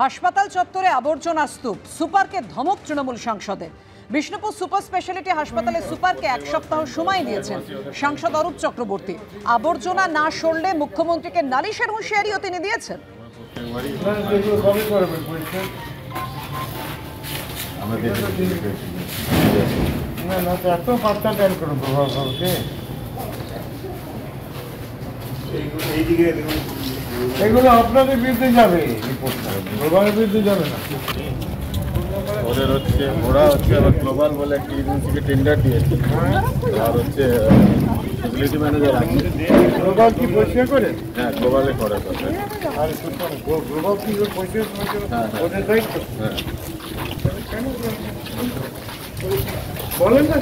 হাসপাতাল চত্বরে আবর্জনার স্তূপ, সুপারকে ধমক তৃণমূল সাংসদের। বিষ্ণুপুর সুপার স্পেশালিটি হাসপাতালে সুপারকে 1 সপ্তাহ সময় দিয়েছেন সাংসদ অরূপ চক্রবর্তী। আবর্জনা না সরলে মুখ্যমন্ত্রীকে নালিশের হুঁশিয়ারিও তিনি দিয়েছেন। এগুলো আপনাদের বিরুদ্ধে যাবে, গ্লোবালের বিরুদ্ধে যাবে না। ওদের হচ্ছে ওরা হচ্ছে আবার গ্লোবাল বলে একটা এজেন্সিকে টেন্ডার দিয়েছে, আর হচ্ছে ফ্যাসিলিটি ম্যানেজার আছে। গ্লোবাল কি পরিষ্কার করে? হ্যাঁ, গ্লোবালে করার কথা। আর গ্লোবাল কি পরিষ্কার ওদের দায়িত্ব? হ্যাঁ, বলেন না,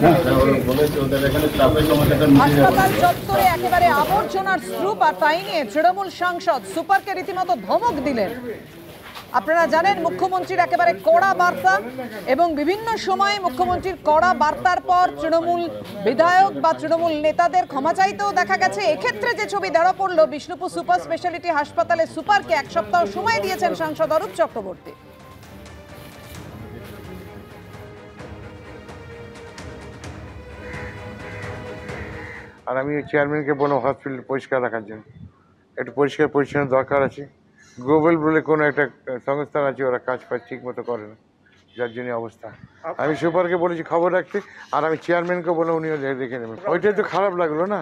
বলেছে ওদের এখানে স্টাফের সমস্যাটা মিটে যাবে। হাসপাতাল চত্বরে একেবারে আবর্জনার স্তূপ, আর তাই নিয়ে তৃণমূল সাংসদ সুপারকে রীতিমতো ধমক দিলেন। আপনারা জানেন মুখ্যমন্ত্রীর একেবারে কড়া বার্তা, এবং বিভিন্ন সময়ে মুখ্যমন্ত্রীর কড়া বার্তার পর তৃণমূল বিধায়ক বা তৃণমূল নেতাদের ক্ষমা চাইতেও দেখা গেছে। এক্ষেত্রে যে ছবি ধরা পড়ল, বিষ্ণুপুর সুপার স্পেশালিটি হাসপাতালে সুপারকে 1 সপ্তাহ সময় দিয়েছেন সাংসদ অরূপ চক্রবর্তী। আর আমি চেয়ারম্যানকে বললাম হসপিটাল পরিষ্কার রাখার জন্য, একটু পরিষ্কার পরিচ্ছন্ন দরকার আছে। গ্লোবাল বলে কোনো একটা সংস্থা আছে, ওরা কাজ ঠিক মতো করে না, যার জন্য অবস্থা। আমি সুপারকে বলেছি খবর রাখতে, আর আমি চেয়ারম্যানকে বলে উনিও দেখে নেবেন। ওইটাই তো খারাপ লাগলো না,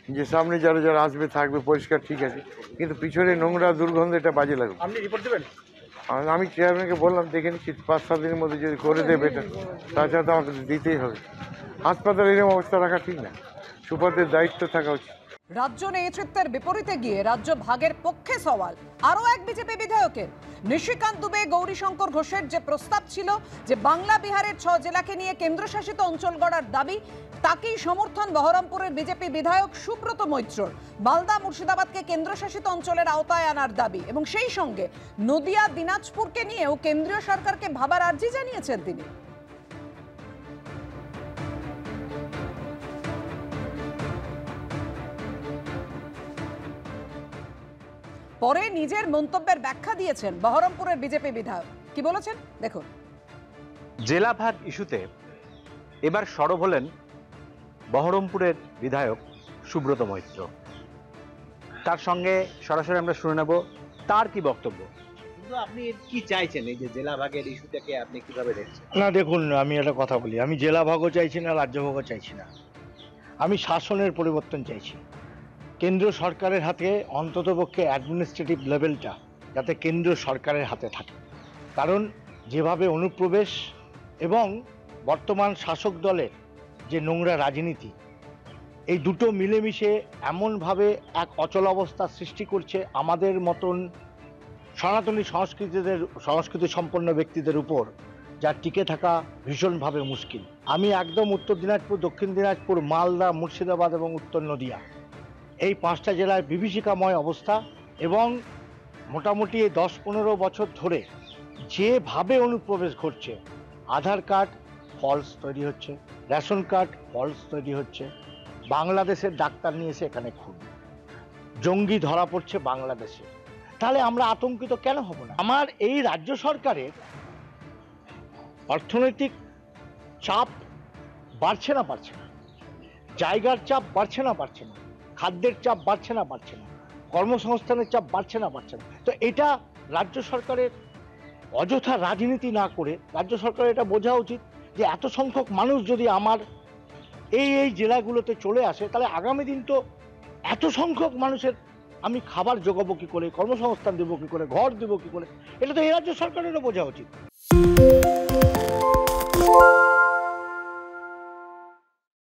যে সামনে যারা যারা আসবে থাকবে পরিষ্কার ঠিক আছে, কিন্তু পিছনে নোংরা দুর্গন্ধ, এটা বাজে লাগবে। আপনি রিপোর্ট দেবেন? আমি চেয়ারম্যানকে বললাম দেখে নিচ্ছি 5-7 দিনের মধ্যে যদি করে দেবে এটা, তাছাড়া তো আমাকে দিতেই হবে। হাসপাতালে এরকম অবস্থা রাখা ঠিক না, সুপারদের দায়িত্ব থাকা উচিত। রাজ্য নেতৃত্বের বিপরীতে গিয়ে রাজ্য ভাগের পক্ষে সওয়াল আরও এক বিজেপি বিধায়কের। নিশিকান্ত দুবে, গৌরীশঙ্কর ঘোষের যে প্রস্তাব ছিল যে বাংলা বিহারের 6 জেলাকে নিয়ে কেন্দ্রশাসিত অঞ্চল গড়ার দাবি, তাকেই সমর্থন বহরমপুরের বিজেপি বিধায়ক সুব্রত মৈত্রর। মালদা মুর্শিদাবাদকে কেন্দ্রশাসিত অঞ্চলের আওতায় আনার দাবি, এবং সেই সঙ্গে নদিয়া দিনাজপুরকে নিয়েও কেন্দ্রীয় সরকারকে ভাবার আর্জি জানিয়েছেন তিনি। পরে নিজের মন্তব্যের ব্যাখ্যা দিয়েছেন বহরমপুরের বিজেপি বিধায়ক। কি বলেছেন দেখুন। জেলা ভাগ ইস্যুতে এবার সরব হলেন বহরমপুরের বিধায়ক সুব্রত মৈত্র। তার সঙ্গে সরাসরি আমরা শুনে নেব তার কি বক্তব্য। আপনি কি চাইছেন এই যে জেলা ভাগের ইস্যুটাকে আপনি কিভাবে দেখছেন? না দেখুন, আমি একটা কথা বলি, আমি জেলা ভাগও চাইছি না, রাজ্য ভাগও চাইছি না। আমি শাসনের পরিবর্তন চাইছি। কেন্দ্র সরকারের হাতে অন্ততপক্ষে অ্যাডমিনিস্ট্রেটিভ লেভেলটা যাতে কেন্দ্র সরকারের হাতে থাকে। কারণ যেভাবে অনুপ্রবেশ এবং বর্তমান শাসক দলের যে নোংরা রাজনীতি, এই দুটো মিলেমিশে এমনভাবে এক অচল অবস্থা সৃষ্টি করছে আমাদের মতন সনাতনী সংস্কৃতি সম্পন্ন ব্যক্তিদের উপর, যা টিকে থাকা ভীষণভাবে মুশকিল। আমি একদম উত্তর দিনাজপুর, দক্ষিণ দিনাজপুর, মালদা, মুর্শিদাবাদ এবং উত্তর নদিয়া, এই 5টা জেলায় বিভীষিকাময় অবস্থা, এবং মোটামুটি 10-15 বছর ধরে যেভাবে অনুপ্রবেশ ঘটছে, আধার কার্ড ফলস তৈরি হচ্ছে, রেশন কার্ড ফলস তৈরি হচ্ছে, বাংলাদেশের ডাক্তার নিয়ে এসে এখানে খুন, জঙ্গি ধরা পড়ছে বাংলাদেশে। তাহলে আমরা আতঙ্কিত কেন হব না? আমার এই রাজ্য সরকারের অর্থনৈতিক চাপ বাড়ছে না, জায়গার চাপ বাড়ছে না, খাদ্যের চাপ বাড়ছে না, কর্মসংস্থানের চাপ বাড়ছে না। তো এটা রাজ্য সরকারের অযথা রাজনীতি না করে রাজ্য সরকারের এটা বোঝা উচিত যে এত সংখ্যক মানুষ যদি আমার এই জেলাগুলোতে চলে আসে, তাহলে আগামী দিন তো এত সংখ্যক মানুষের আমি খাবার যোগাবো কি করে, কর্মসংস্থান দেবো কি করে, ঘর দেবো কি করে, এটা তো এই রাজ্য সরকারেরও বোঝা উচিত।